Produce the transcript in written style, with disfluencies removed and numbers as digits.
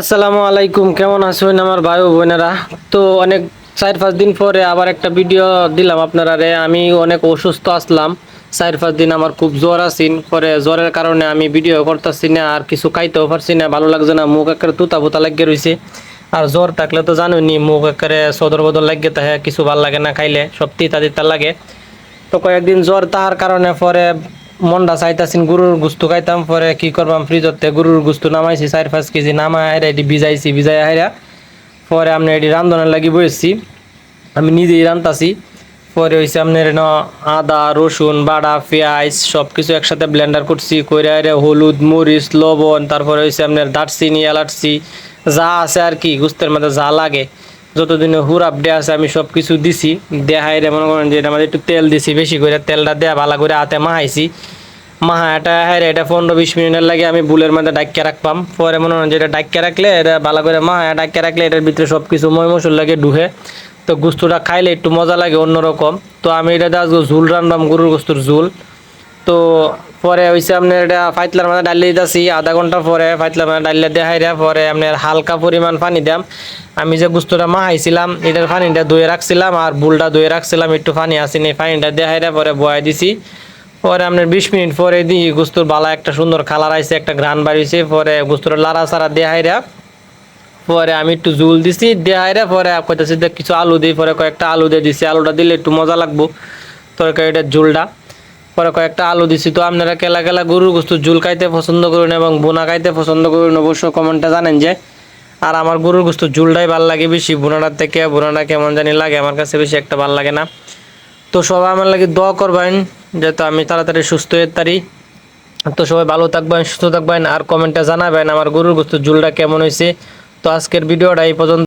আসসালামু আলাইকুম, কেমন আছেন আমার ভাই ও বোনেরা? তো অনেক 4-5 দিন পরে আবার একটা ভিডিও দিলাম আপনারা রে। আমি অনেক অসুস্থ আসলাম। 4-5 দিন আমার খুব জ্বর আসিন, পরে জ্বরের কারণে আমি ভিডিও করতেছি না, আর কিছু খাইতেও পারছি না, ভালো লাগছে না, মুখ একেবারে তুতা পুতা লাগিয়ে রয়েছে। আর জ্বর থাকলে তো জানোনি, মুখ একেবারে সদর বদল লাগিয়ে থাকে, কিছু ভাল লাগে না, খাইলে সব তিতা তিতা লাগে। তো কয়েকদিন জ্বর তাহার কারণে পরে মনটা চাইতাছিন গরুর গুস্ত খাইতাম। পরে কি করবাম, ফ্রিজতে গরুর গুস্ত নামাইছি 4-5 কেজি, নামাই হাইরা এটি ভিজাইছি, ভিজাই হাইরা পরে আপনি এটি রান্ধনের লাগি বসছি। আমি নিজেই রান্তাছি। পরে হয়েছে আপনার আদা রসুন বাটা পেঁয়াজ সব কিছু একসাথে ব্লেন্ডার করছি, কইরা হাইরা হলুদ মরিচ লবণ, তারপরে হয়েছে আপনার দারচিনি এলাচি যা আছে আর কি গুস্তের মধ্যে যা লাগে, যতদিনে হুরাপ দেয়া আছে আমি সব কিছু দিছি। দেখাই রে মনে করেন যে এটা মধ্যে একটু তেল দিছি, বেশি করে তেলটা দেয়া ভালো করে হাতে মাহাইছি। মাহাটা হ্যাঁ এটা 15-20 মিনিটের লাগে আমি বুলের মধ্যে ডাক্কে রাখবাম। পরে মনে করেন যে এটা ডাক্কে রাখলে, এটা ভালো করে মাহা ডাক্কে রাখলে এটার ভিতরে সব কিছু ময় মসুর লাগে ঢুকে, তো গুস্তটা খাইলে একটু মজা লাগে অন্যরকম। তো আমি এটা আজকে ঝুল রান্নাম, গরুর গোস্তুর ঝুল। তো পরে হয়েছে আপনার এটা ফাইতলার মানে ডালিয়ে দিতেছি, আধা ঘন্টা পরে ফাইতলার মানে ডালিয়ে দেখাই দেয়া পরে আপনার হালকা পরিমাণ পানি দাম। আমি যে গুস্তটা মাহাইছিলাম এটার পানিটা ধুয়ে রাখছিলাম, আর বুলটা ধুয়ে রাখছিলাম, একটু পানি আসেনি, পানিটা দেখাই দেয়া পরে বয়াই দিছি। পরে আপনার 20 মিনিট পরে দিই গুস্তুর বালা একটা সুন্দর কালার আইছে, একটা ঘ্রাণ বাড়িছে। পরে গুস্তুর লাড়া সারা দেখাই দেয়া পরে আমি একটু জুল দিছি দেখাই দেয়া পরে কইতাছি কিছু আলু দিই, পরে কয়েকটা আলু দিয়ে দিছি, আলুটা দিলে একটু মজা লাগবো তরকারিটার ঝোলটা। পরে কয়েকটা আলু দিছি। তো আপনারা কেলা কেলা গরুর গোস্তুর ঝোল খাইতে পছন্দ করুন এবং বোনা খাইতে পছন্দ করুন, অবশ্যই কমেন্টে জানেন যে। আর আমার গরুর গোস্তুর ঝোলটাই ভালো লাগে বেশি বোনাটার থেকে, বোনাটা কেমন জানি লাগে আমার কাছে, বেশি একটা ভালো লাগে না। তো সবাই আমার লাগে দোয়া করবেন যাতে আমি তাড়াতাড়ি সুস্থ হয়ে পারি। তো সবাই ভালো থাকবেন, সুস্থ থাকবেন, আর কমেন্টে জানাবেন আমার গরুর গোস্তুর ঝোলটা কেমন হয়েছে। তো আজকের ভিডিওটা এই পর্যন্ত।